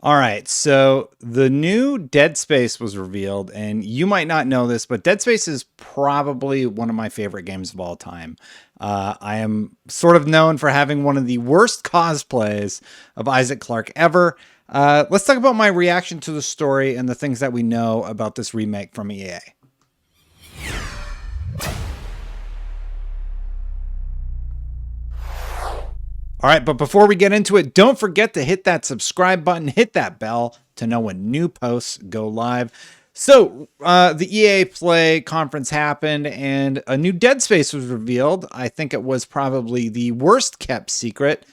All right, so the new Dead Space was revealed, and you might not know this, but Dead Space is probably one of my favorite games of all time. I am sort of known for having one of the worst cosplays of Isaac Clarke ever. Let's talk about my reaction to the story and the things that we know about this remake from EA. All right, but before we get into it, don't forget to hit that subscribe button, hit that bell to know when new posts go live. So, the EA Play conference happened and a new Dead Space was revealed. I think it was probably the worst kept secret.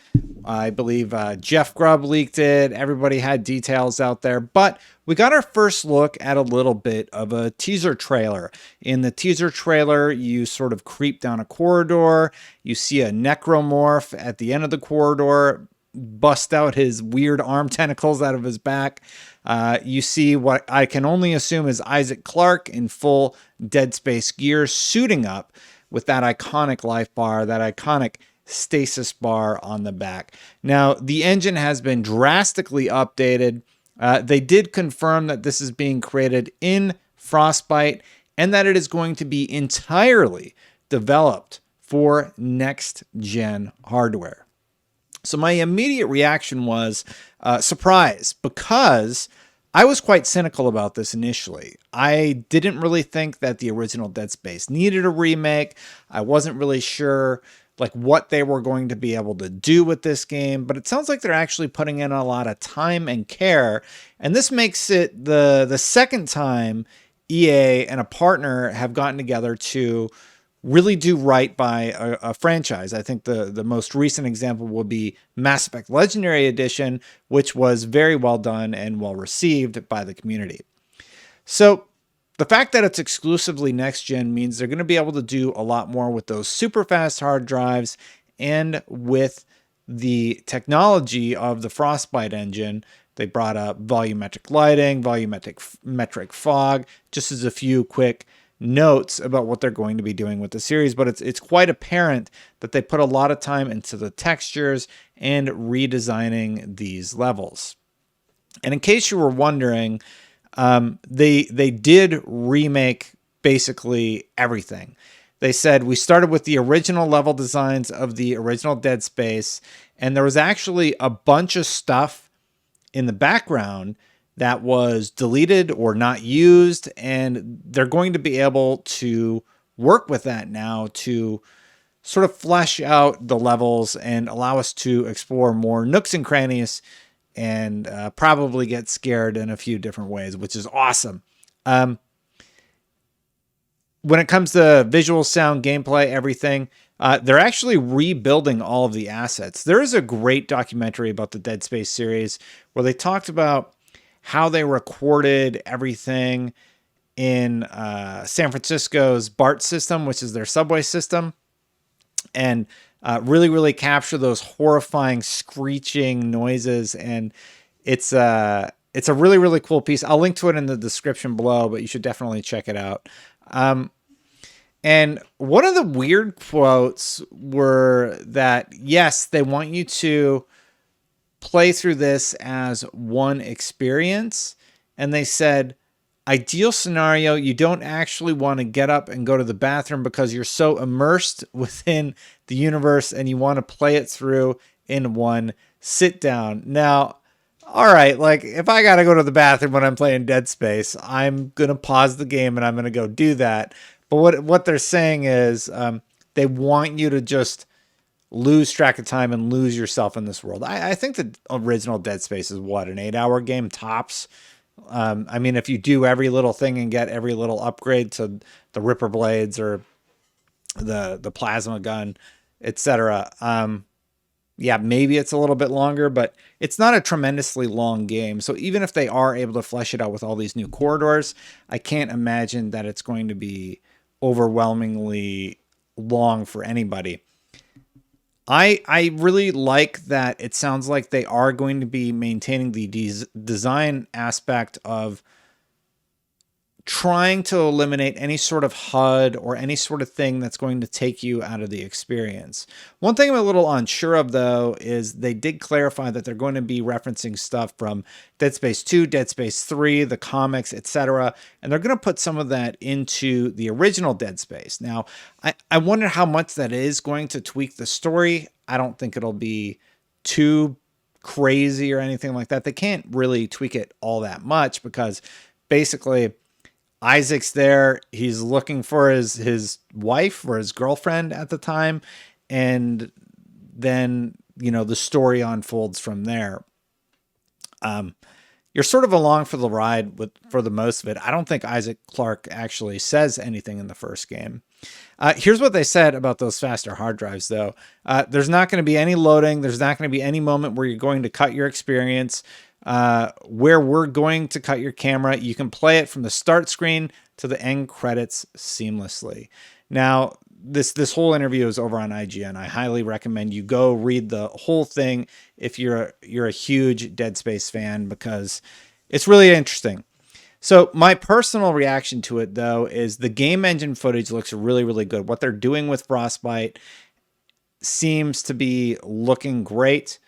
I believe Jeff Grubb leaked it. Everybody had details out there, but we got our first look at a little bit of a teaser trailer. In the teaser trailer, you sort of creep down a corridor. You see a Nechromorph at the end of the corridor bust out his weird arm tentacles out of his back. You see what I can only assume is Isaac Clarke in full Dead Space gear, suiting up with that iconic life bar, that iconic stasis bar on the back. Now, the engine has been drastically updated. They did confirm that this is being created in Frostbite and that it is going to be entirely developed for next-gen hardware. So my immediate reaction was surprise, because I was quite cynical about this initially. I didn't really think that the original Dead Space needed a remake. I wasn't really sure like what they were going to be able to do with this game, but it sounds like they're actually putting in a lot of time and care, and this makes it the second time EA and a partner have gotten together to really do right by a franchise. I think the most recent example would be Mass Effect Legendary Edition, which was very well done and well received by the community. So the fact that it's exclusively next gen means they're going to be able to do a lot more with those super fast hard drives and with the technology of the Frostbite engine. They brought up volumetric lighting, volumetric fog, just as a few quick notes about what they're going to be doing with the series, but it's quite apparent that they put a lot of time into the textures and redesigning these levels. And in case you were wondering, they did remake basically everything. They said we started with the original level designs of the original Dead Space, and there was actually a bunch of stuff in the background that was deleted or not used, and they're going to be able to work with that now to sort of flesh out the levels and allow us to explore more nooks and crannies and probably get scared in a few different ways, which is awesome. When it comes to visual, sound, gameplay, everything, they're actually rebuilding all of the assets. There is a great documentary about the Dead Space series where they talked about how they recorded everything in San Francisco's BART system, which is their subway system, and really capture those horrifying screeching noises. And it's a really cool piece. I'll link to it in the description below, but you should definitely check it out. And one of the weird quotes were that, yes, they want you to play through this as one experience. And they said, ideal scenario, you don't actually want to get up and go to the bathroom because you're so immersed within the universe and you want to play it through in one sit down. Now, all right, like if I got to go to the bathroom when I'm playing Dead Space, I'm going to pause the game and I'm going to go do that. But what they're saying is they want you to just lose track of time and lose yourself in this world. I think the original Dead Space is what, an 8-hour game tops. I mean, if you do every little thing and get every little upgrade to the Ripper blades or the plasma gun, etc. Yeah, maybe it's a little bit longer, but it's not a tremendously long game. So even if they are able to flesh it out with all these new corridors, I can't imagine that it's going to be overwhelmingly long for anybody. I really like that it sounds like they are going to be maintaining the design aspect of trying to eliminate any sort of HUD or any sort of thing that's going to take you out of the experience. One thing I'm a little unsure of, though, is they did clarify that they're going to be referencing stuff from Dead Space 2, Dead Space 3, the comics, etc. And they're going to put some of that into the original Dead Space. Now, I wonder how much that is going to tweak the story. I don't think it'll be too crazy or anything like that. They can't really tweak it all that much because basically Isaac's there. He's looking for his wife or his girlfriend at the time. And then, the story unfolds from there. You're sort of along for the ride for the most of it. I don't think Isaac Clarke actually says anything in the first game. Here's what they said about those faster hard drives, though. There's not going to be any loading. There's not going to be any moment where you're going to cut your experience. Where we're going to cut your camera, you can play it from the start screen to the end credits seamlessly. Now, this whole interview is over on IGN. I highly recommend you go read the whole thing if you're a huge Dead Space fan, because it's really interesting. So my personal reaction to it, though, is the game engine footage looks really, really good. What they're doing with Frostbite seems to be looking great.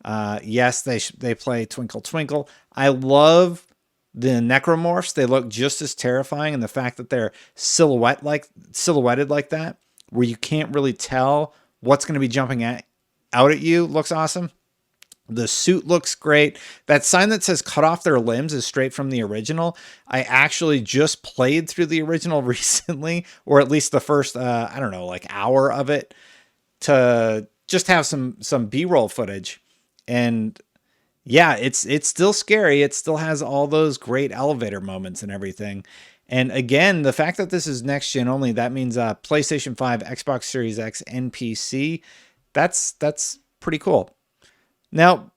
Yes, they play Twinkle Twinkle. I love the Nechromorphs. They look just as terrifying, and the fact that they're silhouetted like that, where you can't really tell what's going to be jumping out at you, looks awesome. The suit looks great. That sign that says cut off their limbs is straight from the original. I actually just played through the original recently, or at least the first, hour of it, to just have some B-roll footage. And yeah, it's still scary. It still has all those great elevator moments and everything. And again, the fact that this is next gen only, that means PlayStation 5, Xbox Series X, and PC. That's pretty cool. Now,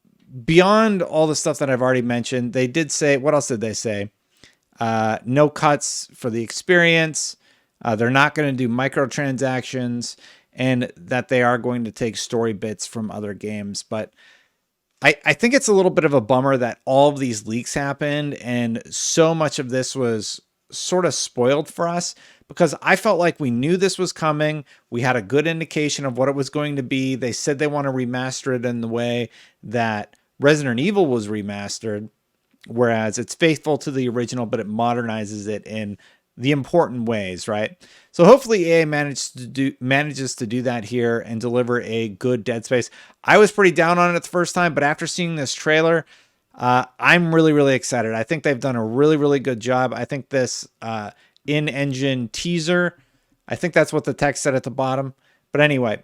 beyond all the stuff that I've already mentioned, they did say, what else did they say? No cuts for the experience. They're not going to do microtransactions, and that they are going to take story bits from other games. But I think it's a little bit of a bummer that all of these leaks happened and so much of this was sort of spoiled for us, because I felt like we knew this was coming. We had a good indication of what it was going to be. They said they want to remaster it in the way that Resident Evil was remastered, whereas it's faithful to the original, but it modernizes it in the important ways, right? So hopefully EA manages to do that here and deliver a good Dead Space. I was pretty down on it the first time, but after seeing this trailer, I'm really, really excited. I think they've done a really, really good job. I think this in-engine teaser, I think that's what the text said at the bottom. But anyway,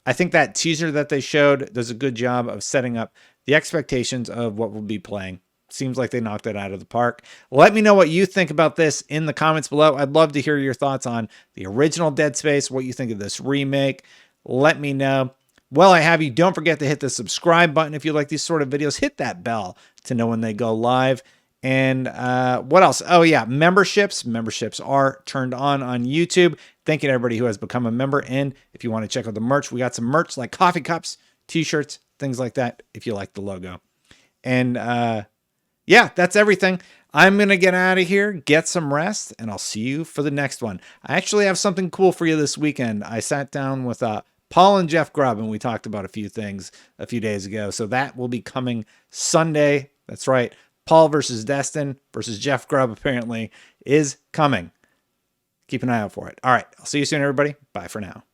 I think that teaser that they showed does a good job of setting up the expectations of what we'll be playing. Seems like they knocked it out of the park. Let me know what you think about this in the comments below. I'd love to hear your thoughts on the original Dead Space, what you think of this remake. Let me know. While I have you, don't forget to hit the subscribe button if you like these sort of videos. Hit that bell to know when they go live. And what else? Oh, yeah, memberships. Memberships are turned on YouTube. Thank you to everybody who has become a member. And if you want to check out the merch, we got some merch like coffee cups, t-shirts, things like that, if you like the logo. And yeah, that's everything. I'm going to get out of here, get some rest, and I'll see you for the next one. I actually have something cool for you this weekend. I sat down with Paul and Jeff Grubb, and we talked about a few things a few days ago. So that will be coming Sunday. That's right. Paul versus Destin versus Jeff Grubb apparently is coming. Keep an eye out for it. All right. I'll see you soon, everybody. Bye for now.